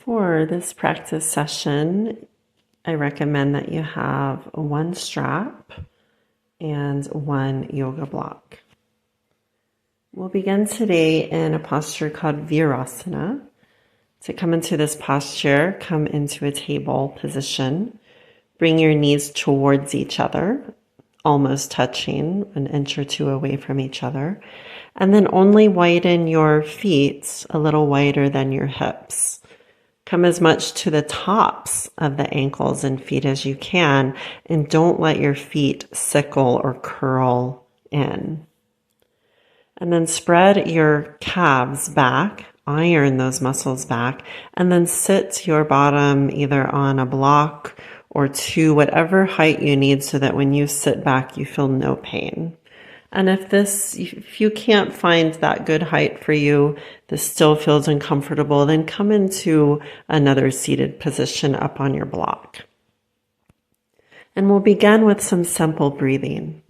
For this practice session, I recommend that you have one strap and one yoga block. We'll begin today in a posture called Virasana. To come into this posture, come into a table position. Bring your knees towards each other, almost touching, an inch or two away from each other. And then only widen your feet a little wider than your hips. Come as much to the tops of the ankles and feet as you can, and don't let your feet sickle or curl in. And then spread your calves back, iron those muscles back, and then sit your bottom either on a block or to whatever height you need so that when you sit back, you feel no pain. And if you can't find that good height for you, this still feels uncomfortable, then come into another seated position up on your block. And we'll begin with some simple breathing.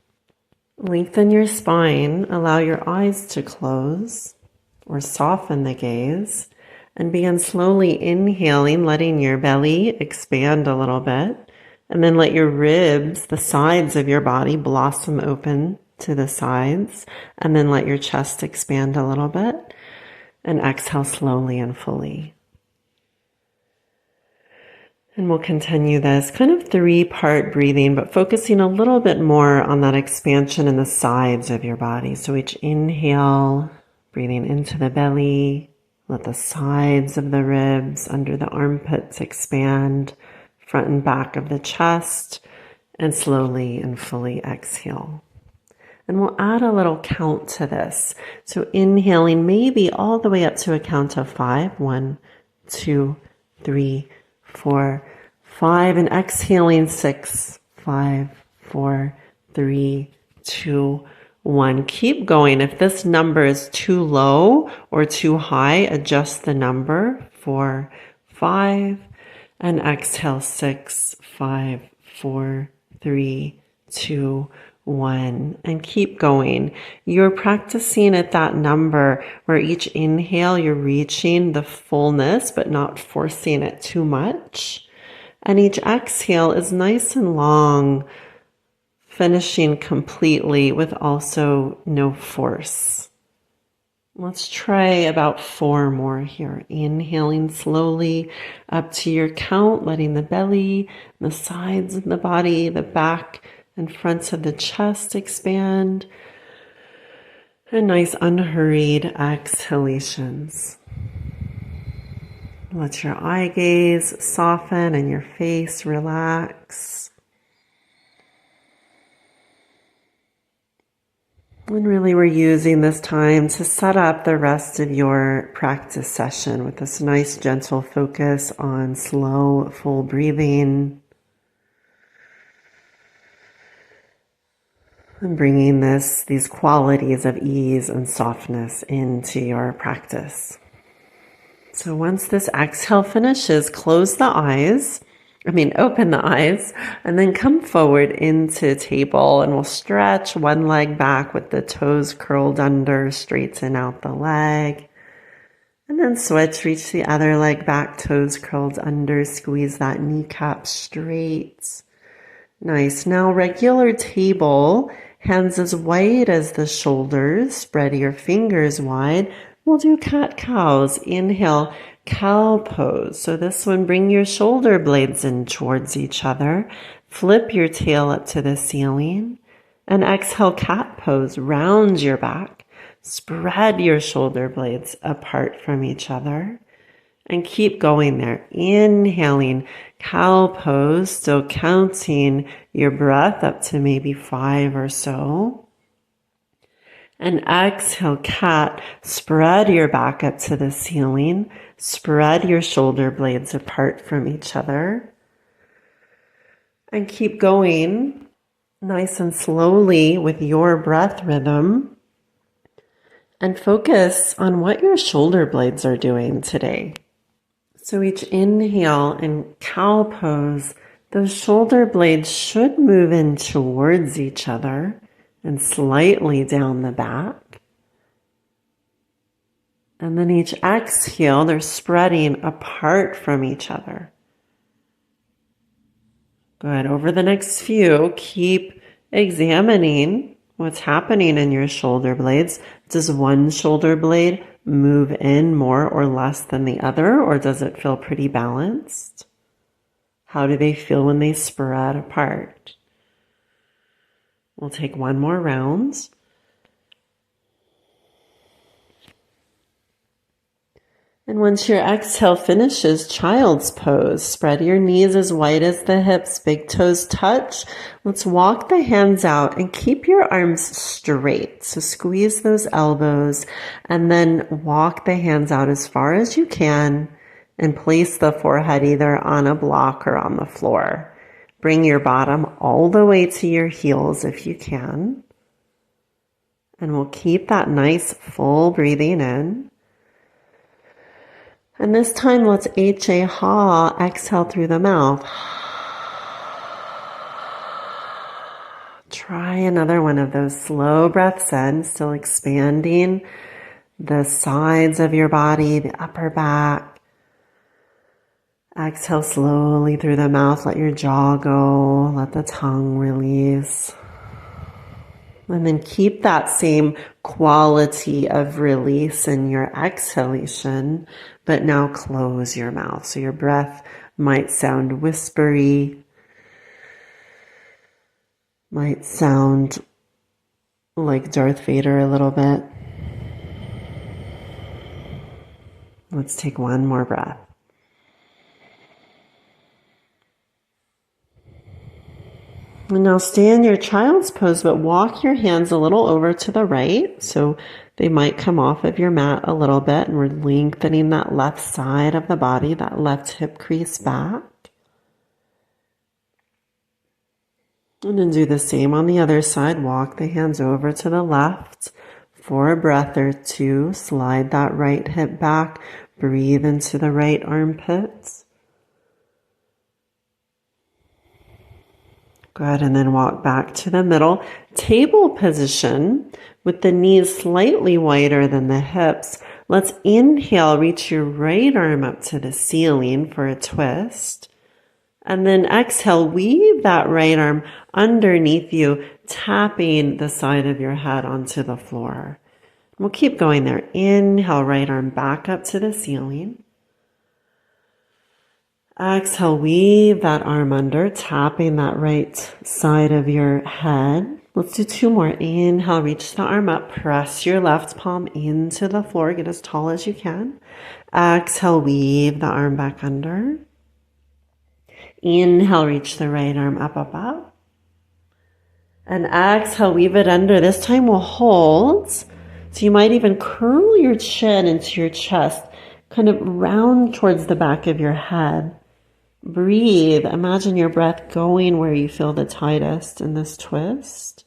Lengthen your spine, allow your eyes to close or soften the gaze, and begin slowly inhaling, letting your belly expand a little bit, and then let your ribs, the sides of your body, blossom open to the sides, and then let your chest expand a little bit, and exhale slowly and fully. And we'll continue this kind of 3-part breathing, but focusing a little bit more on that expansion in the sides of your body. So each inhale, breathing into the belly, let the sides of the ribs under the armpits expand, front and back of the chest, and slowly and fully exhale. And we'll add a little count to this. So inhaling maybe all the way up to a count of 5. 1, 2, 3, 4, 5. And exhaling 6, 5, 4, 3, 2, 1. Keep going. If this number is too low or too high, adjust the number. 4, 5. And exhale 6, 5, 4, 3, 2, 1, and keep going. You're practicing at that number where each inhale you're reaching the fullness but not forcing it too much. And each exhale is nice and long, finishing completely with also no force. Let's try about 4 more here. Inhaling slowly up to your count, letting the belly, the sides of the body, the back and fronts of the chest expand. And nice unhurried exhalations. Let your eye gaze soften and your face relax. And really we're using this time to set up the rest of your practice session with this nice gentle focus on slow, full breathing. And bringing these qualities of ease and softness into your practice. So once this exhale finishes, open the eyes, and then come forward into table, and we'll stretch one leg back with the toes curled under, straighten out the leg. And then switch, reach the other leg back, toes curled under, squeeze that kneecap straight. Nice. Now regular table, hands as wide as the shoulders, spread your fingers wide. We'll do cat-cows. Inhale, cow pose. So this one, bring your shoulder blades in towards each other. Flip your tail up to the ceiling. And exhale, cat pose. Round your back. Spread your shoulder blades apart from each other. And keep going there. Inhaling, cow pose, so counting your breath up to maybe 5 or so. And exhale, cat, spread your back up to the ceiling. Spread your shoulder blades apart from each other. And keep going nice and slowly with your breath rhythm. And focus on what your shoulder blades are doing today. So each inhale in cow pose, those shoulder blades should move in towards each other and slightly down the back. And then each exhale, they're spreading apart from each other. Good. Over the next few, keep examining what's happening in your shoulder blades. Does one shoulder blade move in more or less than the other, or does it feel pretty balanced? How do they feel when they spread apart? We'll take one more round. And once your exhale finishes, child's pose. Spread your knees as wide as the hips, big toes touch. Let's walk the hands out and keep your arms straight. So squeeze those elbows and then walk the hands out as far as you can and place the forehead either on a block or on the floor. Bring your bottom all the way to your heels if you can. And we'll keep that nice full breathing in. And this time, let's ha, exhale through the mouth. Try another one of those slow breaths in, still expanding the sides of your body, the upper back. Exhale slowly through the mouth. Let your jaw go. Let the tongue release. And then keep that same quality of release in your exhalation, but now close your mouth. So your breath might sound whispery, might sound like Darth Vader a little bit. Let's take one more breath. And now stay in your child's pose, but walk your hands a little over to the right. So they might come off of your mat a little bit, and we're lengthening that left side of the body, that left hip crease back. And then do the same on the other side. Walk the hands over to the left for a breath or two. Slide that right hip back. Breathe into the right armpits. Good, and then walk back to the middle. Table position with the knees slightly wider than the hips. Let's inhale, reach your right arm up to the ceiling for a twist. And then exhale, weave that right arm underneath you, tapping the side of your head onto the floor. We'll keep going there. Inhale, right arm back up to the ceiling. Exhale, weave that arm under, tapping that right side of your head. Let's do two more. Inhale, reach the arm up, press your left palm into the floor, get as tall as you can. Exhale, weave the arm back under. Inhale, reach the right arm up, up, up. And exhale, weave it under. This time we'll hold. So you might even curl your chin into your chest, kind of round towards the back of your head. Breathe. Imagine your breath going where you feel the tightest in this twist.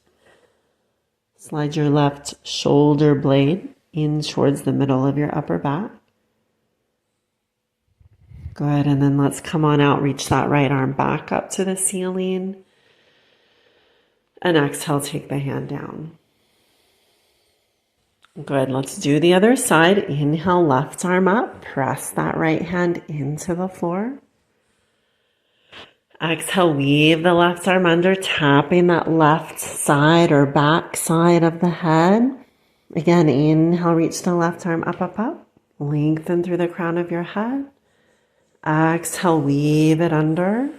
Slide your left shoulder blade in towards the middle of your upper back. Good. And then let's come on out. Reach that right arm back up to the ceiling. And exhale, take the hand down. Good. Let's do the other side. Inhale, left arm up. Press that right hand into the floor. Exhale, weave the left arm under, tapping that left side or back side of the head. Again, inhale, reach the left arm up, up, up. Lengthen through the crown of your head. Exhale, weave it under.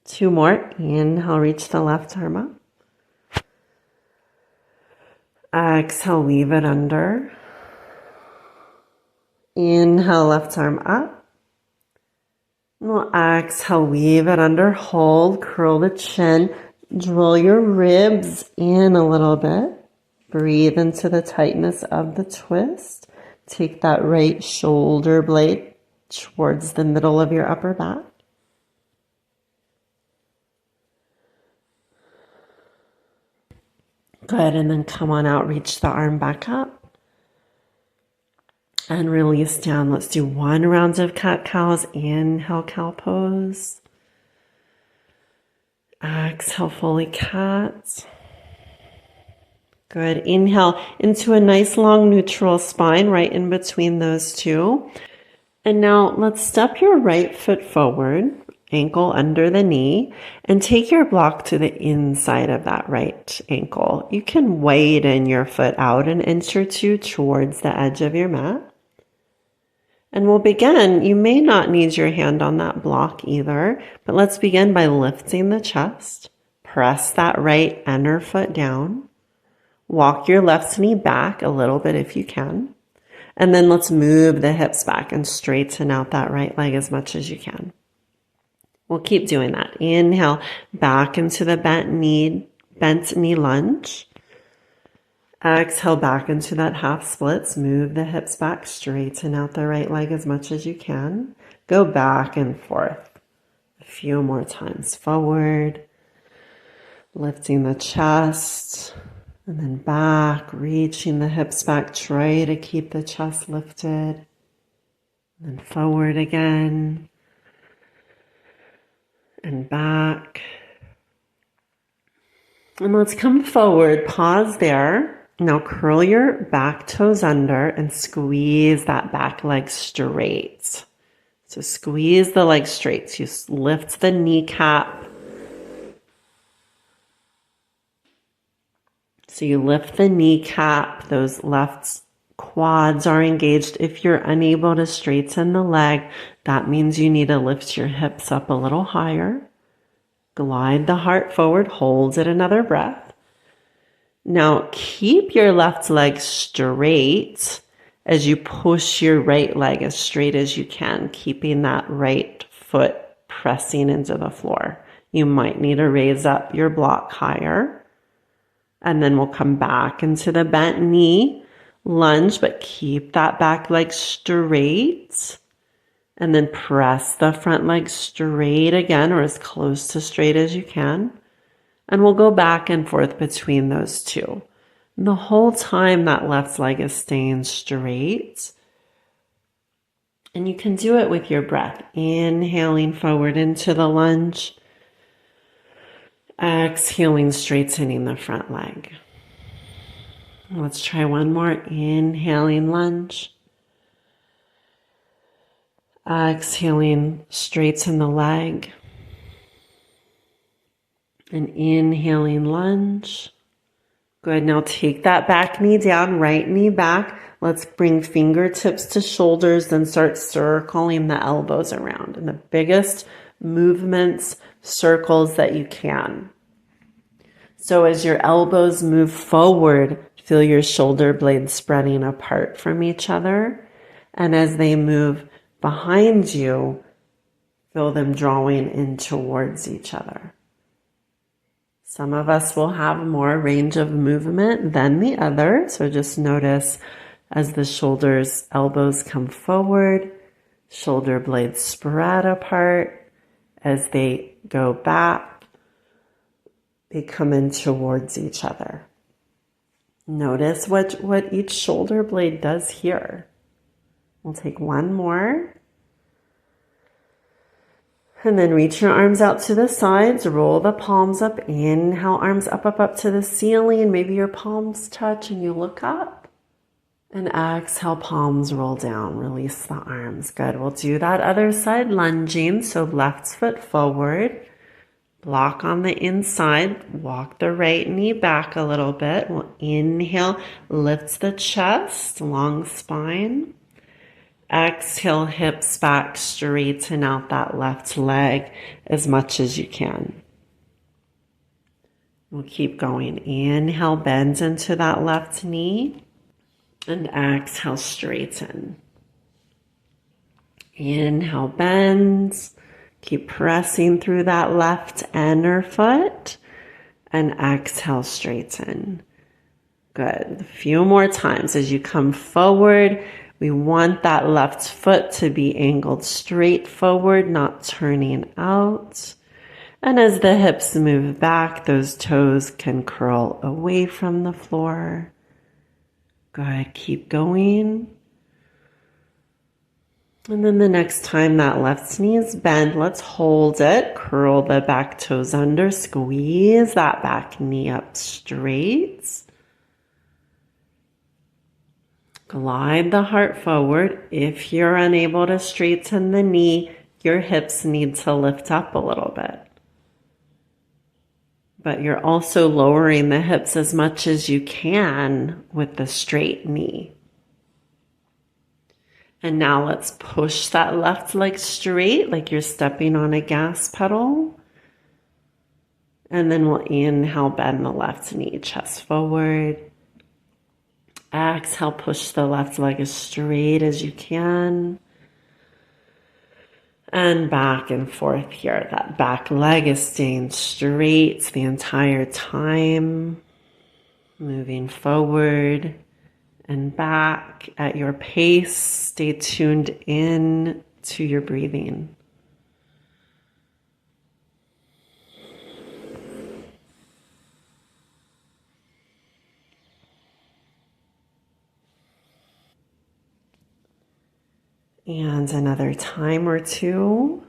Two more. Inhale, reach the left arm up. Exhale, weave it under. Inhale, left arm up. We'll exhale, weave it under, hold, curl the chin, draw your ribs in a little bit. Breathe into the tightness of the twist. Take that right shoulder blade towards the middle of your upper back. Good, and then come on out, reach the arm back up. And release down. Let's do one round of cat-cows. Inhale, cow pose. Exhale, fully cat. Good. Inhale into a nice long neutral spine right in between those two. And now let's step your right foot forward, ankle under the knee, and take your block to the inside of that right ankle. You can widen your foot out an inch or two towards the edge of your mat. And we'll begin. You may not need your hand on that block either, but let's begin by lifting the chest. Press that right inner foot down. Walk your left knee back a little bit if you can. And then let's move the hips back and straighten out that right leg as much as you can. We'll keep doing that. Inhale back into the bent knee lunge. Exhale back into that half splits. Move the hips back, straighten out the right leg as much as you can. Go back and forth a few more times. Forward, lifting the chest. And then back, reaching the hips back. Try to keep the chest lifted. And then forward again. And back. And let's come forward. Pause there. Now curl your back toes under and squeeze that back leg straight. So squeeze the leg straight. So you lift the kneecap. So you lift the kneecap, those left quads are engaged. If you're unable to straighten the leg, that means you need to lift your hips up a little higher. Glide the heart forward, hold it another breath. Now keep your left leg straight as you push your right leg as straight as you can, keeping that right foot pressing into the floor. You might need to raise up your block higher. And then we'll come back into the bent knee lunge, but keep that back leg straight. And then press the front leg straight again, or as close to straight as you can. And we'll go back and forth between those two. And the whole time that left leg is staying straight. And you can do it with your breath. Inhaling forward into the lunge. Exhaling, straightening the front leg. Let's try one more. Inhaling, lunge. Exhaling, straighten the leg. And inhaling, lunge. Good. Now take that back knee down, right knee back. Let's bring fingertips to shoulders, then start circling the elbows around. And the biggest movements, circles that you can. So as your elbows move forward, feel your shoulder blades spreading apart from each other. And as they move behind you, feel them drawing in towards each other. Some of us will have more range of movement than the other. So just notice as the shoulders, elbows come forward, shoulder blades spread apart. As they go back, they come in towards each other. Notice what each shoulder blade does here. We'll take one more. And then reach your arms out to the sides, roll the palms up, inhale, arms up, up, up to the ceiling. Maybe your palms touch and you look up. And exhale, palms roll down, release the arms. Good. We'll do that other side, lunging. So left foot forward, block on the inside, walk the right knee back a little bit. We'll inhale, lift the chest, long spine. Exhale, hips back, straighten out that left leg as much as you can. We'll keep going. Inhale, bend into that left knee. And exhale, straighten. Inhale, bend. Keep pressing through that left inner foot. And exhale, straighten. Good. A few more times. As you come forward, we want that left foot to be angled straight forward, not turning out. And as the hips move back, those toes can curl away from the floor. Good, keep going. And then the next time that left knee is bent, let's hold it. Curl the back toes under, squeeze that back knee up straight. Glide the heart forward. If you're unable to straighten the knee, your hips need to lift up a little bit. But you're also lowering the hips as much as you can with the straight knee. And now let's push that left leg straight like you're stepping on a gas pedal. And then we'll inhale, bend the left knee, chest forward. Exhale, push the left leg as straight as you can. And back and forth here. That back leg is staying straight the entire time. Moving forward and back at your pace. Stay tuned in to your breathing. And another time or two.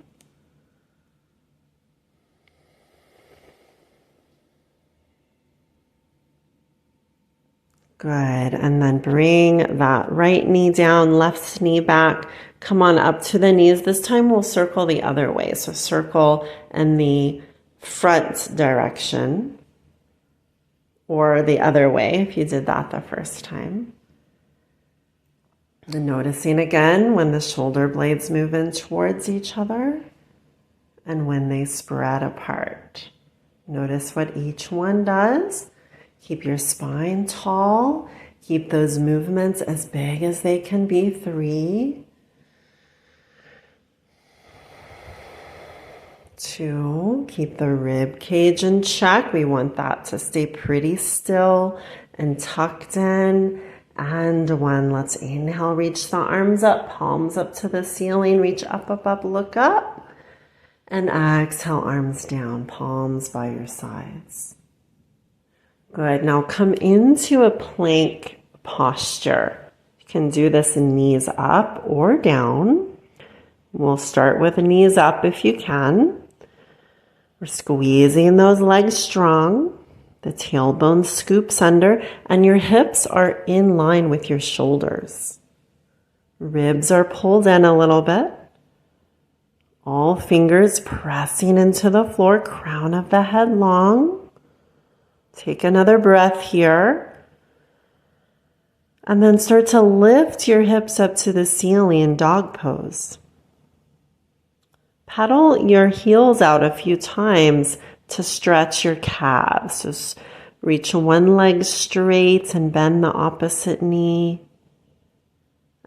Good. And then bring that right knee down, left knee back. Come on up to the knees. This time we'll circle the other way. So circle in the front direction or the other way if you did that the first time. And noticing again when the shoulder blades move in towards each other and when they spread apart. Notice what each one does. Keep your spine tall. Keep those movements as big as they can be. 3, 2, keep the rib cage in check. We want that to stay pretty still and tucked in. And 1, let's inhale, reach the arms up, palms up to the ceiling, reach up, up, up, look up. And exhale, arms down, palms by your sides. Good, now come into a plank posture. You can do this knees up or down. We'll start with knees up if you can. We're squeezing those legs strong. The tailbone scoops under and your hips are in line with your shoulders. Ribs are pulled in a little bit. All fingers pressing into the floor, crown of the head long. Take another breath here. And then start to lift your hips up to the ceiling, dog pose. Pedal your heels out a few times to stretch your calves. So reach one leg straight and bend the opposite knee.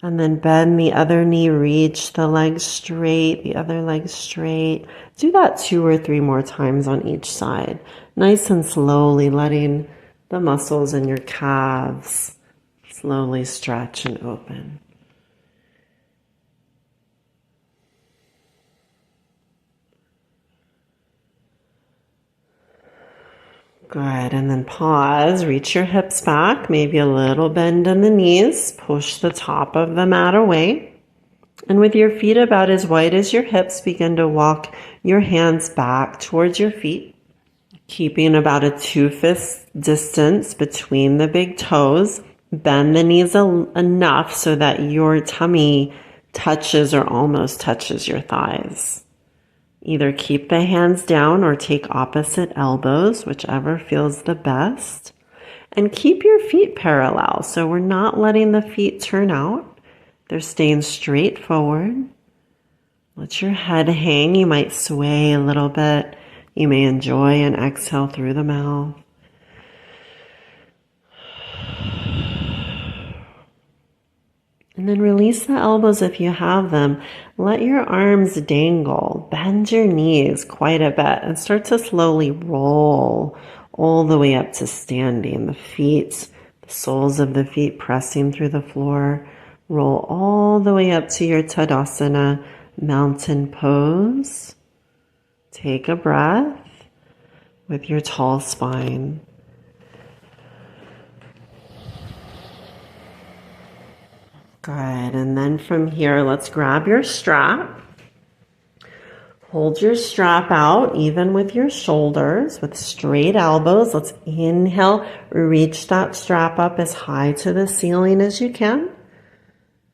And then bend the other knee, reach the leg straight, the other leg straight. Do that 2 or 3 more times on each side. Nice and slowly letting the muscles in your calves slowly stretch and open. Good, and then pause, reach your hips back, maybe a little bend in the knees, push the top of the mat away. And with your feet about as wide as your hips, begin to walk your hands back towards your feet, keeping about a 2-fist distance between the big toes. Bend the knees enough so that your tummy touches or almost touches your thighs. Either keep the hands down or take opposite elbows, whichever feels the best. And keep your feet parallel. So we're not letting the feet turn out. They're staying straight forward. Let your head hang. You might sway a little bit. You may enjoy an exhale through the mouth. And then release the elbows if you have them. Let your arms dangle. Bend your knees quite a bit and start to slowly roll all the way up to standing. The feet, the soles of the feet pressing through the floor. Roll all the way up to your Tadasana mountain pose. Take a breath with your tall spine. Good, and then from here, let's grab your strap. Hold your strap out, even with your shoulders, with straight elbows. Let's inhale, reach that strap up as high to the ceiling as you can.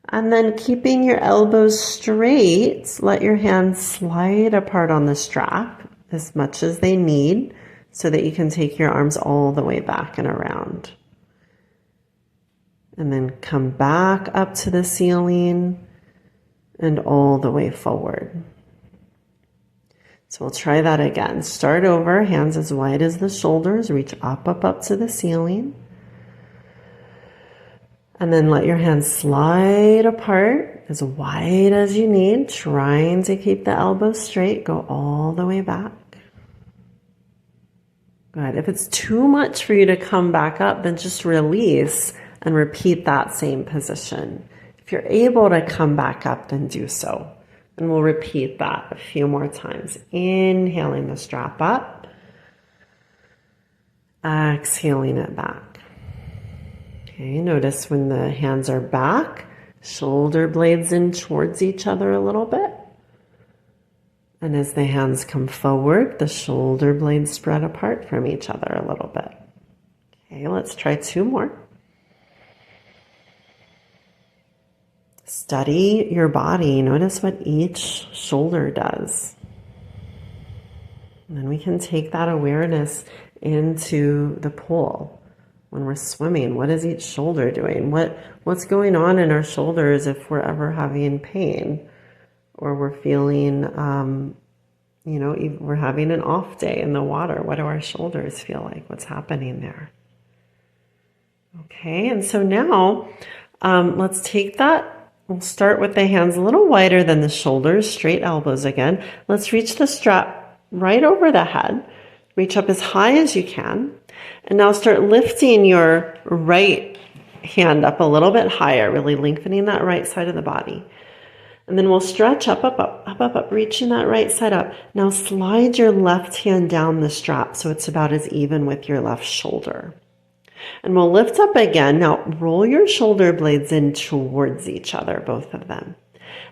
And then keeping your elbows straight, let your hands slide apart on the strap as much as they need so that you can take your arms all the way back and around. And then come back up to the ceiling and all the way forward. So we'll try that again. Start over, hands as wide as the shoulders, reach up to the ceiling. And then let your hands slide apart as wide as you need, trying to keep the elbows straight. Go all the way back. Good. If it's too much for you to come back up, then just release and repeat that same position. If you're able to come back up, then do so. And we'll repeat that a few more times. Inhaling the strap up. Exhaling it back. Okay, notice when the hands are back, shoulder blades in towards each other a little bit. And as the hands come forward, the shoulder blades spread apart from each other a little bit. Okay, let's try 2 more. Study your body. Notice what each shoulder does. And then we can take that awareness into the pool. When we're swimming, what is each shoulder doing? What's going on in our shoulders if we're ever having pain or we're feeling, we're having an off day in the water? What do our shoulders feel like? What's happening there? Okay, and so now let's take that. We'll start with the hands a little wider than the shoulders, straight elbows again. Let's reach the strap right over the head. Reach up as high as you can. And now start lifting your right hand up a little bit higher, really lengthening that right side of the body. And then we'll stretch up, reaching that right side up. Now slide your left hand down the strap so it's about as even with your left shoulder. And we'll lift up again. Now roll your shoulder blades in towards each other, both of them.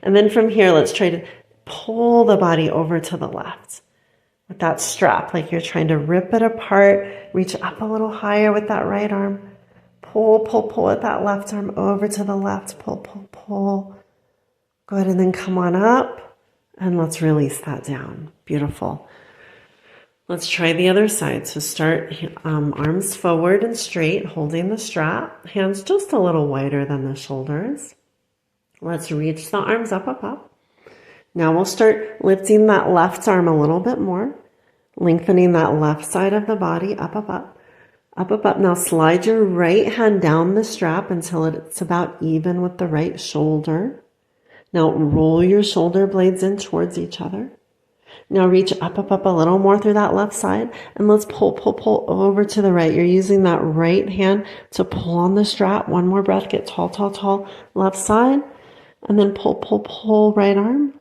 And then from here, let's try to pull the body over to the left. With that strap, like you're trying to rip it apart, reach up a little higher with that right arm, pull with that left arm over to the left, pull. Good, and then come on up, and let's release that down. Beautiful. Let's try the other side. So start arms forward and straight, holding the strap, hands just a little wider than the shoulders. Let's reach the arms up. Now we'll start lifting that left arm a little bit more, lengthening that left side of the body, up. Now slide your right hand down the strap until it's about even with the right shoulder. Now roll your shoulder blades in towards each other. Now reach up a little more through that left side, and let's pull over to the right. You're using that right hand to pull on the strap. One more breath, get tall, left side, and then pull right arm.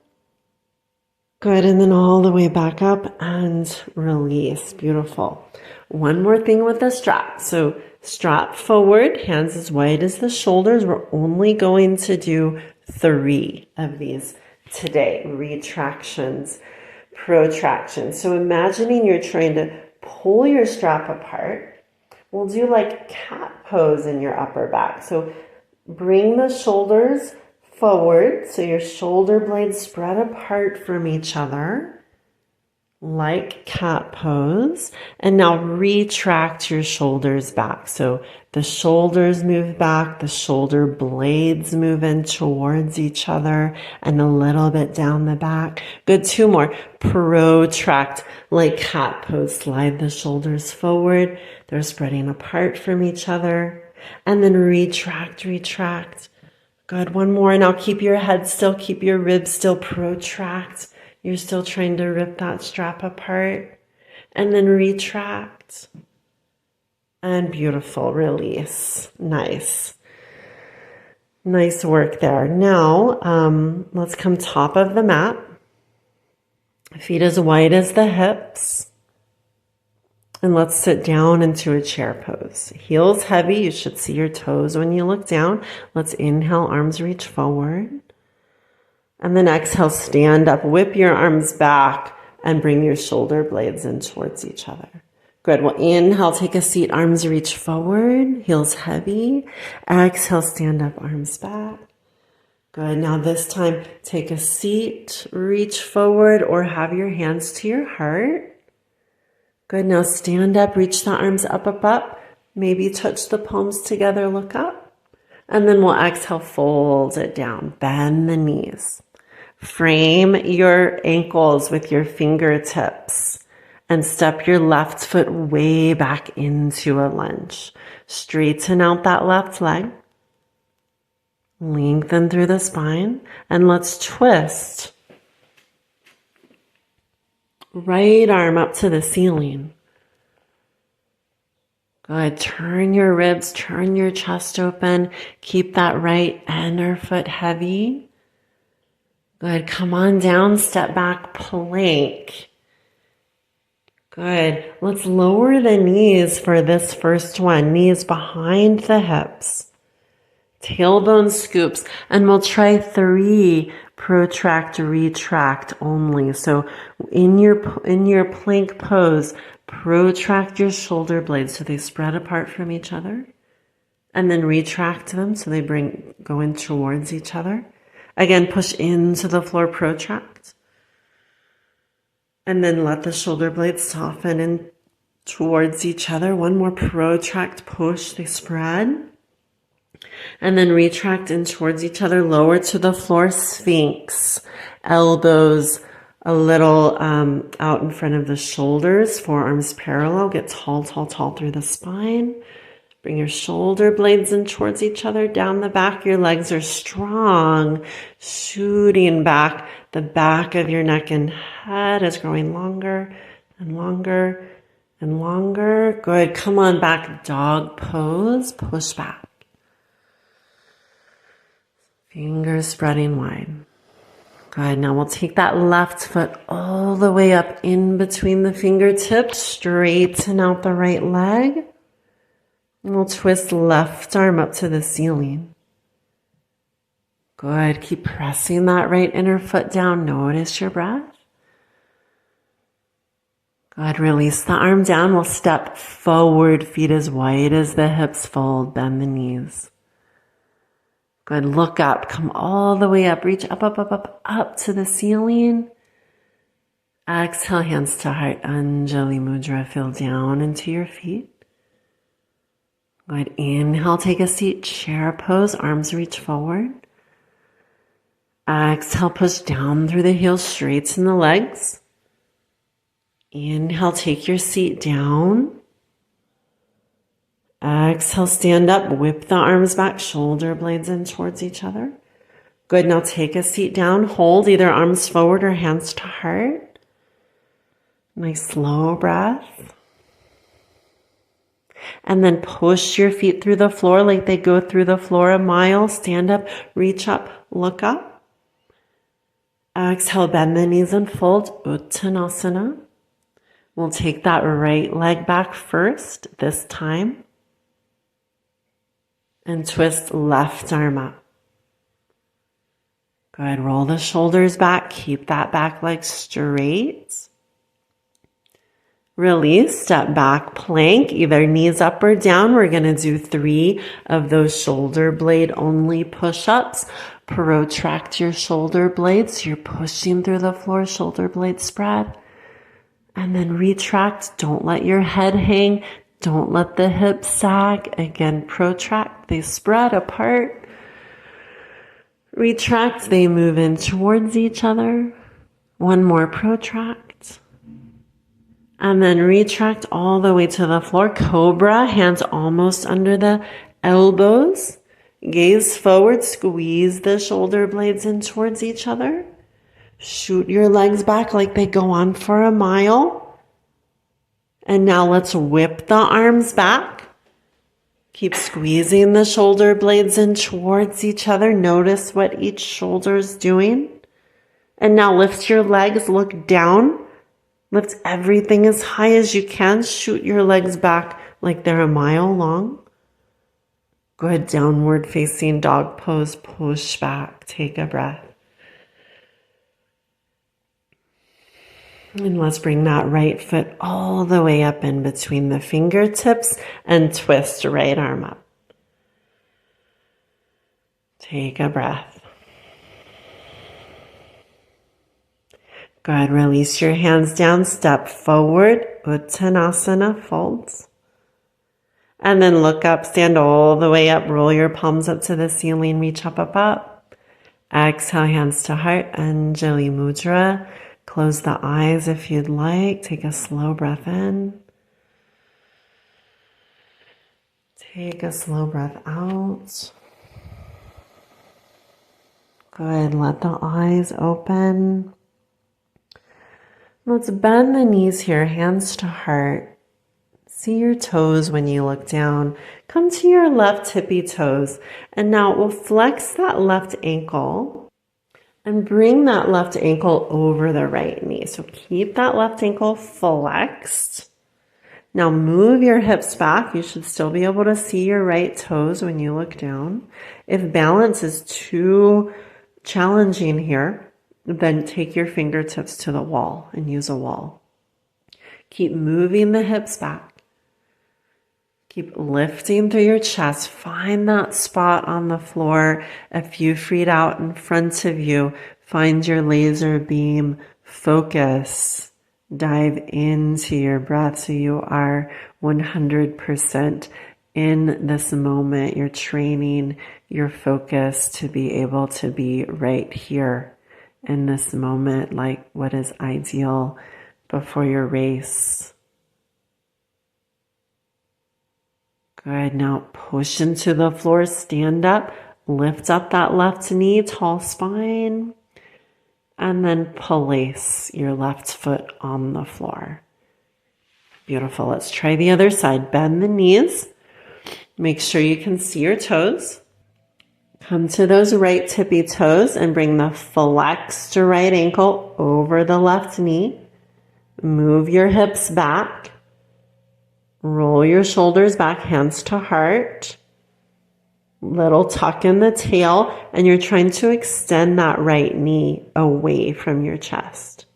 Good, and then all the way back up and release. Beautiful. One more thing with the strap. So strap forward, hands as wide as the shoulders. We're only going to do 3 of these today. Retractions, protractions. So imagining you're trying to pull your strap apart. We'll do like cat pose in your upper back. So bring the shoulders forward, so your shoulder blades spread apart from each other, like cat pose. And now retract your shoulders back. So the shoulders move back, the shoulder blades move in towards each other, and a little bit down the back. Good, 2 more. Protract, like cat pose. Slide the shoulders forward. They're spreading apart from each other. And then retract. Good, 1 more. Now keep your head still, keep your ribs still, protract. You're still trying to rip that strap apart. And then retract. And beautiful, release. Nice work there. Now, let's come top of the mat. Feet as wide as the hips. And let's sit down into a chair pose. Heels heavy. You should see your toes when you look down. Let's inhale, arms reach forward. And then exhale, stand up. Whip your arms back and bring your shoulder blades in towards each other. Good. We'll inhale, take a seat, arms reach forward, heels heavy. Exhale, stand up, arms back. Good. Now this time, take a seat, reach forward, or have your hands to your heart. Good. Now stand up, reach the arms up, up, up. Maybe touch the palms together, look up. And then we'll exhale, fold it down, bend the knees. Frame your ankles with your fingertips and step your left foot way back into a lunge. Straighten out that left leg. Lengthen through the spine, and let's twist. Right arm up to the ceiling. Good. Turn your ribs, turn your chest open. Keep that right inner foot heavy. Good. Come on down, step back, plank. Good. Let's lower the knees for this first one. Knees behind the hips. Tailbone scoops, and we'll try 3 protract, retract only. So in your plank pose, protract your shoulder blades so they spread apart from each other, and then retract them so they go in towards each other. Again, push into the floor, protract, and then let the shoulder blades soften in towards each other. One more protract, push, they spread. And then retract in towards each other, lower to the floor, sphinx. Elbows a little out in front of the shoulders, forearms parallel. Get tall, tall, tall through the spine. Bring your shoulder blades in towards each other, down the back. Your legs are strong, shooting back. The back of your neck and head is growing longer and longer and longer. Good. Come on back, dog pose. Push back. Fingers spreading wide. Good. Now we'll take that left foot all the way up in between the fingertips. Straighten out the right leg. And we'll twist left arm up to the ceiling. Good. Keep pressing that right inner foot down. Notice your breath. Good. Release the arm down. We'll step forward, feet as wide as the hips fold. Bend the knees. Good. Look up. Come all the way up. Reach up, up, up, up, up to the ceiling. Exhale, hands to heart. Anjali Mudra. Feel down into your feet. Good. Inhale, take a seat. Chair pose. Arms reach forward. Exhale, push down through the heels. Straighten the legs. Inhale, take your seat down. Exhale, stand up, whip the arms back, shoulder blades in towards each other. Good, now take a seat down, hold either arms forward or hands to heart. Nice slow breath. And then push your feet through the floor like they go through the floor a mile. Stand up, reach up, look up. Exhale, bend the knees and fold, Uttanasana. We'll take that right leg back first this time. And twist left arm up. Good. Roll the shoulders back. Keep that back leg straight. Release. Step back. Plank. Either knees up or down. We're going to do 3 of those shoulder blade only push-ups. Protract your shoulder blades. You're pushing through the floor. Shoulder blades spread. And then retract. Don't let your head hang. Don't let the hips sag. Again, protract. They spread apart. Retract. They move in towards each other. One more protract. And then retract all the way to the floor. Cobra. Hands almost under the elbows. Gaze forward. Squeeze the shoulder blades in towards each other. Shoot your legs back like they go on for a mile. And now let's whip the arms back. Keep squeezing the shoulder blades in towards each other. Notice what each shoulder is doing. And now lift your legs, look down. Lift everything as high as you can. Shoot your legs back like they're a mile long. Good. Downward facing dog pose. Push back. Take a breath. And let's bring that right foot all the way up in between the fingertips and twist right arm up. Take a breath. Good. Release your hands down. Step forward. Uttanasana, folds. And then look up, stand all the way up. Roll your palms up to the ceiling. Reach up, up, up. Exhale, hands to heart. Anjali Mudra. Close the eyes if you'd like. Take a slow breath in. Take a slow breath out. Good. Let the eyes open. Let's bend the knees here, hands to heart. See your toes when you look down. Come to your left tippy toes. And now we'll flex that left ankle and bring that left ankle over the right knee. So keep that left ankle flexed. Now move your hips back. You should still be able to see your right toes when you look down. If balance is too challenging here, then take your fingertips to the wall and use a wall. Keep moving the hips back. Keep lifting through your chest. Find that spot on the floor. If you freed out in front of you, find your laser beam. Focus. Dive into your breath so you are 100% in this moment. You're training your focus to be able to be right here in this moment, like what is ideal before your race. Good. Now push into the floor, stand up, lift up that left knee, tall spine. And then place your left foot on the floor. Beautiful. Let's try the other side. Bend the knees. Make sure you can see your toes. Come to those right tippy toes and bring the flexed right ankle over the left knee. Move your hips back. Roll your shoulders back, hands to heart. Little tuck in the tail, and you're trying to extend that right knee away from your chest.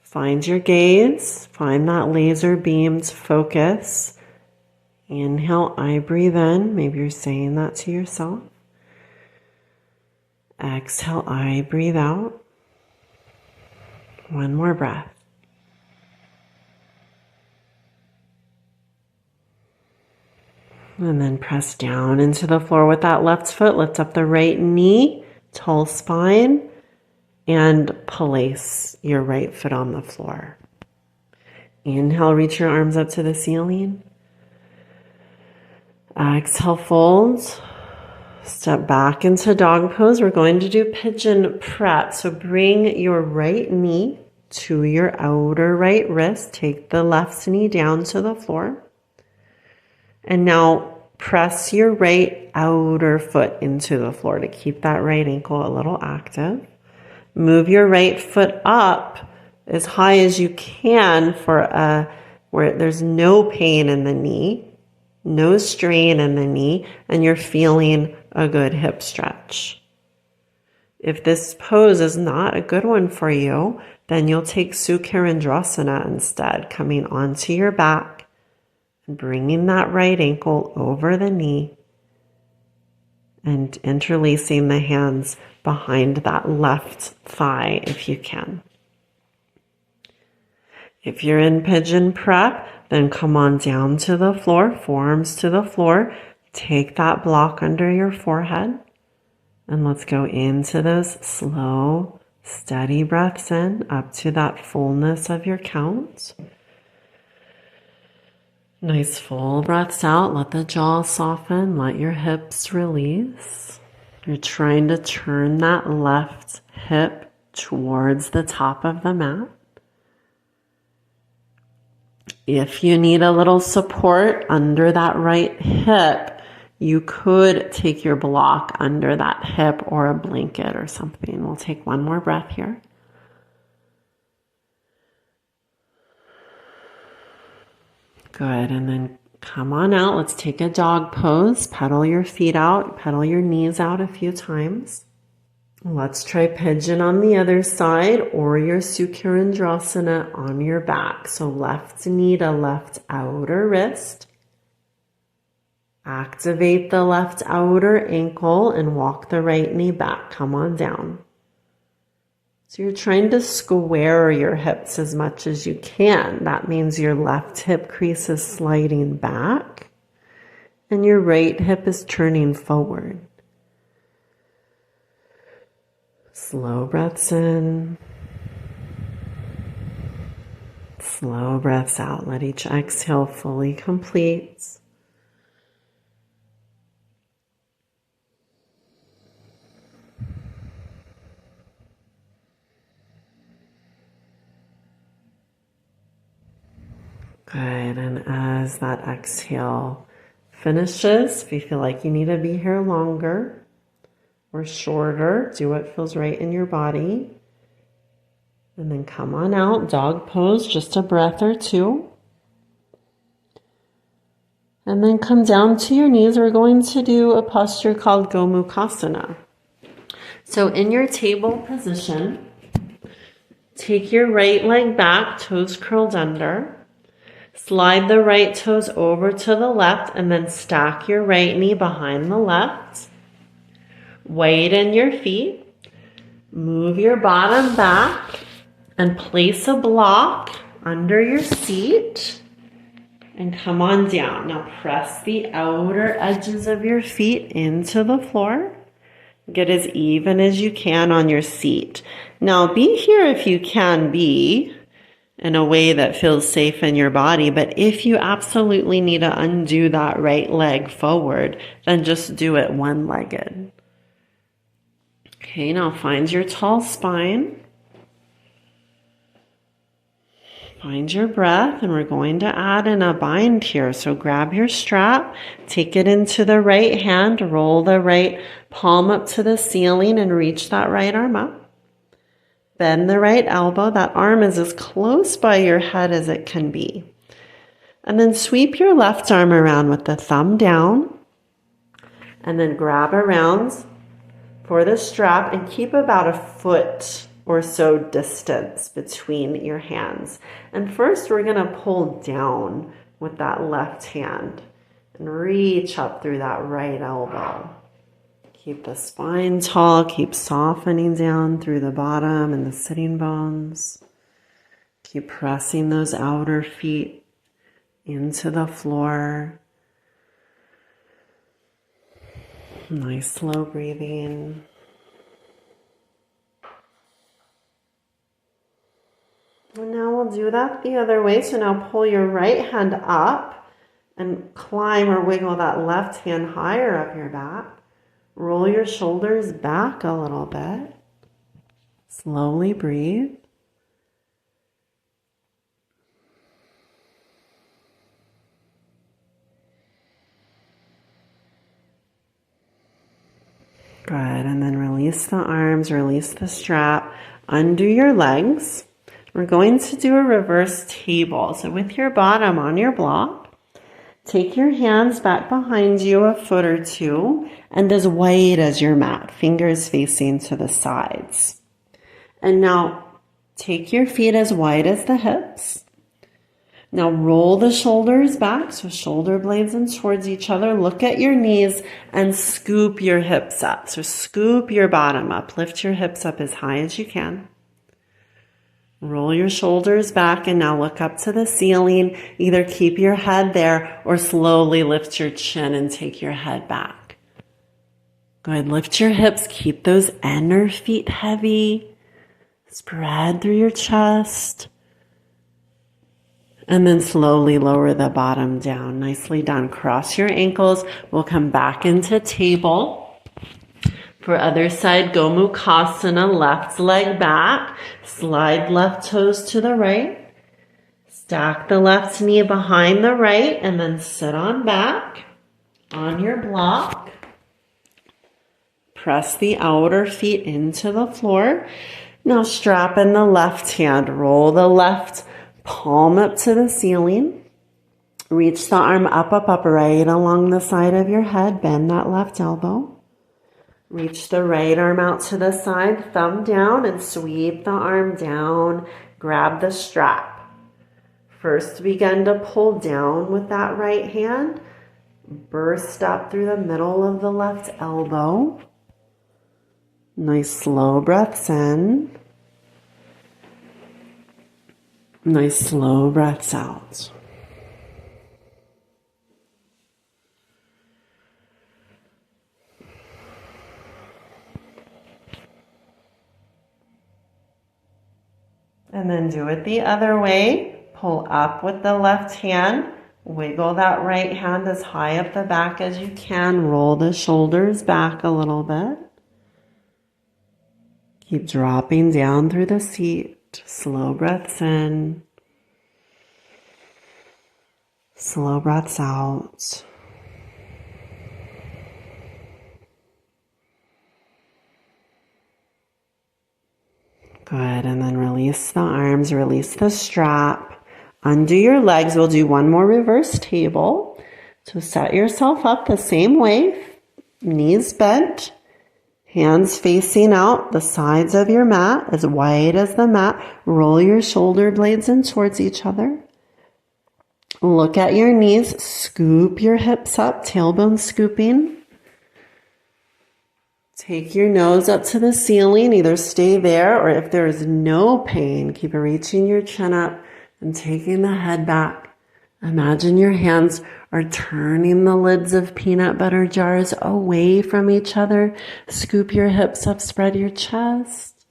Find your gaze, find that laser beamed focus. Inhale, I breathe in. Maybe you're saying that to yourself. Exhale, I breathe out. One more breath. And then press down into the floor with that left foot. Lift up the right knee, tall spine, and place your right foot on the floor. Inhale, reach your arms up to the ceiling. Exhale, fold. Step back into dog pose. We're going to do pigeon prep. So bring your right knee to your outer right wrist. Take the left knee down to the floor. And now press your right outer foot into the floor to keep that right ankle a little active. Move your right foot up as high as you can for where there's no pain in the knee, no strain in the knee, and you're feeling a good hip stretch. If this pose is not a good one for you, then you'll take Sukhirandrasana instead, coming onto your back. Bringing that right ankle over the knee and interlacing the hands behind that left thigh if you can. If you're in pigeon prep, then come on down to the floor, forearms to the floor. Take that block under your forehead and let's go into those slow, steady breaths in up to that fullness of your count. Nice full breaths out. Let the jaw soften. Let your hips release. You're trying to turn that left hip towards the top of the mat. If you need a little support under that right hip, you could take your block under that hip or a blanket or something. We'll take one more breath here. Good, and then come on out. Let's take a dog pose. Pedal your feet out, pedal your knees out a few times. Let's try pigeon on the other side or your Sukhirandrasana on your back. So left knee to left outer wrist. Activate the left outer ankle and walk the right knee back. Come on down. So you're trying to square your hips as much as you can. That means your left hip crease is sliding back and your right hip is turning forward. Slow breaths in. Slow breaths out. Let each exhale fully complete. Good, and as that exhale finishes, if you feel like you need to be here longer or shorter, do what feels right in your body. And then come on out, dog pose, just a breath or two. And then come down to your knees. We're going to do a posture called Gomukhasana. So in your table position, take your right leg back, toes curled under. Slide the right toes over to the left and then stack your right knee behind the left. Widen your feet. Move your bottom back and place a block under your seat and come on down. Now press the outer edges of your feet into the floor. Get as even as you can on your seat. Now be here if you can be in a way that feels safe in your body. But if you absolutely need to undo that right leg forward, then just do it one-legged. Okay, now find your tall spine. Find your breath, and we're going to add in a bind here. So grab your strap, take it into the right hand, roll the right palm up to the ceiling and reach that right arm up. Bend the right elbow. That arm is as close by your head as it can be. And then sweep your left arm around with the thumb down. And then grab around for the strap and keep about a foot or so distance between your hands. And first we're going to pull down with that left hand and reach up through that right elbow. Keep the spine tall, keep softening down through the bottom and the sitting bones. Keep pressing those outer feet into the floor. Nice slow breathing. And now we'll do that the other way. So now pull your right hand up and climb or wiggle that left hand higher up your back. Roll your shoulders back a little bit. Slowly breathe. Good, and then release the arms, release the strap, undo your legs. We're going to do a reverse table. So with your bottom on your block, take your hands back behind you a foot or two and as wide as your mat, fingers facing to the sides. And now take your feet as wide as the hips. Now roll the shoulders back, so shoulder blades in towards each other. Look at your knees and scoop your hips up. So scoop your bottom up. Lift your hips up as high as you can. Roll your shoulders back and now look up to the ceiling. Either keep your head there or slowly lift your chin and take your head back. Good. Lift your hips. Keep those inner feet heavy. Spread through your chest. And then slowly lower the bottom down. Nicely done. Cross your ankles. We'll come back into table. For other side, Gomukhasana, left leg back. Slide left toes to the right. Stack the left knee behind the right and then sit on back on your block. Press the outer feet into the floor. Now strap in the left hand. Roll the left palm up to the ceiling. Reach the arm up right along the side of your head. Bend that left elbow. Reach the right arm out to the side, thumb down, and sweep the arm down. Grab the strap. First, begin to pull down with that right hand. Burst up through the middle of the left elbow. Nice slow breaths in. Nice slow breaths out. And then do it the other way. Pull up with the left hand. Wiggle that right hand as high up the back as you can. Roll the shoulders back a little bit. Keep dropping down through the seat. Slow breaths in. Slow breaths out. Good, and then release the arms, release the strap. Undo your legs. We'll do one more reverse table. So set yourself up the same way. Knees bent, hands facing out, the sides of your mat, as wide as the mat. Roll your shoulder blades in towards each other. Look at your knees, scoop your hips up, tailbone scooping. Take your nose up to the ceiling, either stay there or if there is no pain, keep reaching your chin up and taking the head back. Imagine your hands are turning the lids of peanut butter jars away from each other. Scoop your hips up, spread your chest.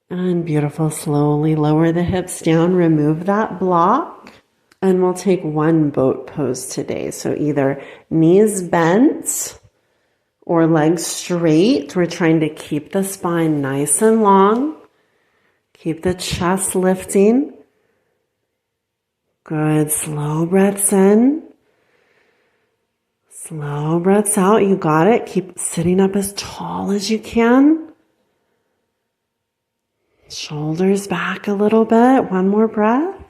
And beautiful, slowly lower the hips down, remove that block. And we'll take one boat pose today. So either knees bent or legs straight. We're trying to keep the spine nice and long. Keep the chest lifting. Good. Slow breaths in. Slow breaths out. You got it. Keep sitting up as tall as you can. Shoulders back a little bit. One more breath.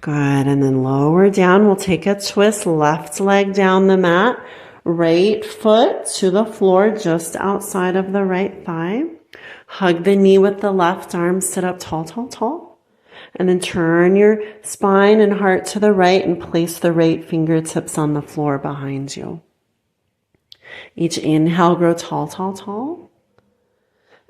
Good, and then lower down. We'll take a twist, left leg down the mat, right foot to the floor just outside of the right thigh. Hug the knee with the left arm, sit up tall, tall, tall. And then turn your spine and heart to the right and place the right fingertips on the floor behind you. Each inhale, grow tall, tall, tall.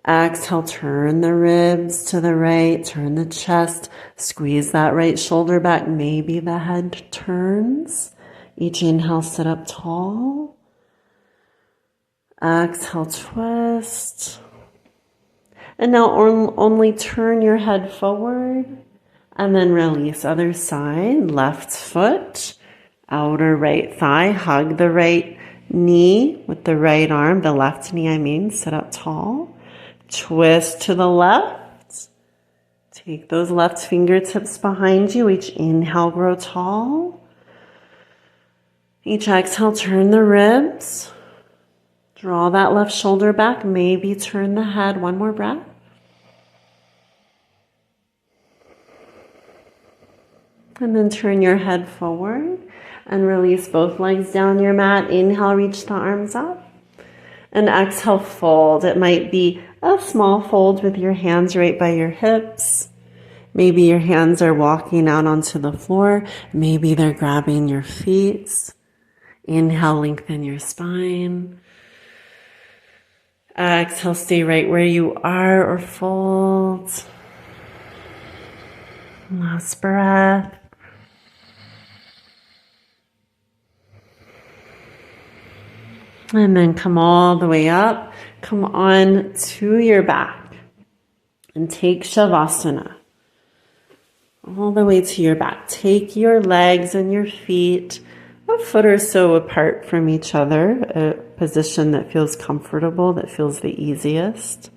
Exhale, turn the ribs to the right, turn the chest, squeeze that right shoulder back. Maybe the head turns. Each inhale, sit up tall. Exhale, twist. And now only turn your head forward and then release. Other side, left foot, outer right thigh. Hug the right knee with the right arm, the left knee, sit up tall. Twist to the left. Take those left fingertips behind you. Each inhale, grow tall. Each exhale, turn the ribs. Draw that left shoulder back. Maybe turn the head. One more breath. And then turn your head forward and release both legs down your mat. Inhale, reach the arms up. And exhale, fold. It might be a small fold with your hands right by your hips. Maybe your hands are walking out onto the floor. Maybe they're grabbing your feet. Inhale, lengthen your spine. Exhale, stay right where you are or fold. Last breath. And then come all the way up. Come on to your back and take Shavasana. All the way to your back. Take your legs and your feet a foot or so apart from each other, a position that feels comfortable, that feels the easiest.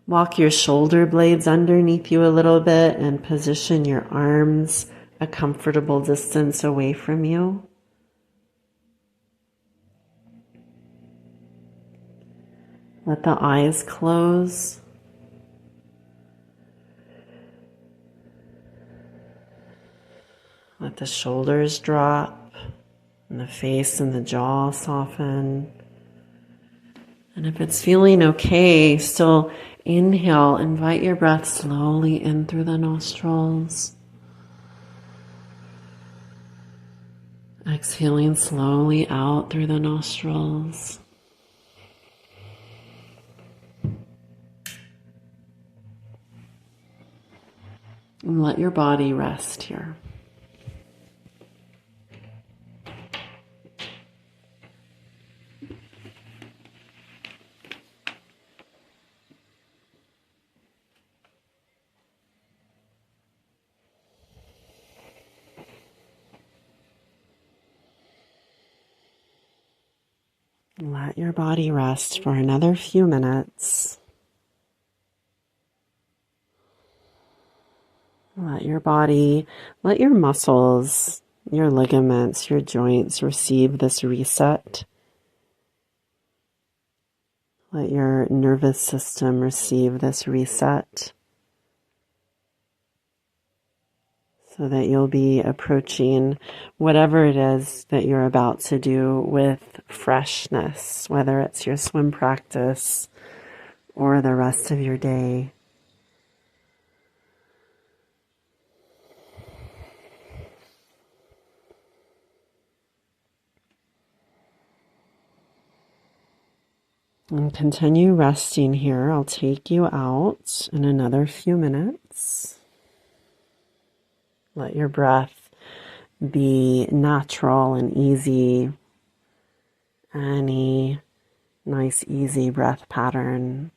Walk your shoulder blades underneath you a little bit and position your arms a comfortable distance away from you. Let the eyes close. Let the shoulders drop and the face and the jaw soften. And if it's feeling okay, still inhale, invite your breath slowly in through the nostrils. Exhaling slowly out through the nostrils. And let your body rest here. Let your body rest for another few minutes. Let your muscles, your ligaments, your joints receive this reset. Let your nervous system receive this reset so that you'll be approaching whatever it is that you're about to do with freshness, whether it's your swim practice or the rest of your day. And continue resting here. I'll take you out in another few minutes. Let your breath be natural and easy. Any nice, easy breath pattern.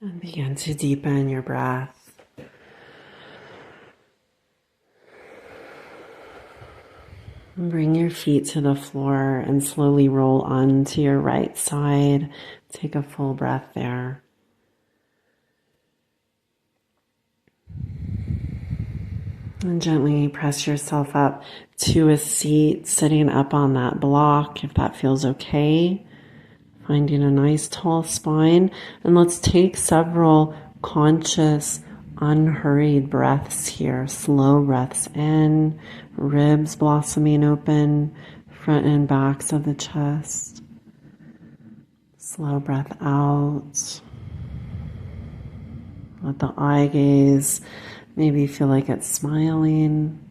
And begin to deepen your breath. And bring your feet to the floor and slowly roll onto your right side. Take a full breath there. And gently press yourself up to a seat, sitting up on that block if that feels okay. Finding a nice tall spine. And let's take several conscious, unhurried breaths here. Slow breaths in, ribs blossoming open, front and backs of the chest. Slow breath out. Let the eye gaze maybe feel like it's smiling.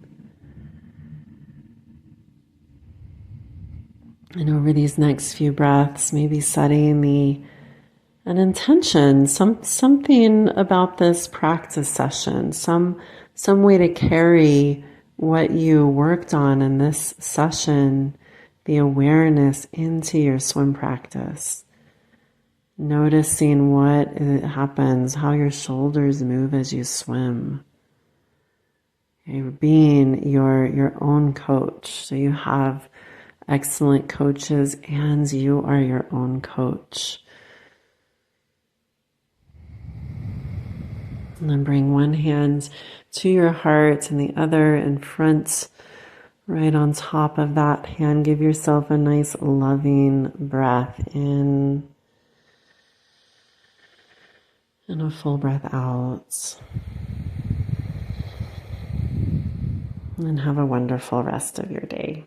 And over these next few breaths, maybe setting an intention, something about this practice session, some way to carry what you worked on in this session, the awareness into your swim practice. Noticing what happens, how your shoulders move as you swim. You're being your own coach. So you have excellent coaches and you are your own coach. And then bring one hand to your heart and the other in front, right on top of that hand. Give yourself a nice loving breath in and a full breath out. And have a wonderful rest of your day.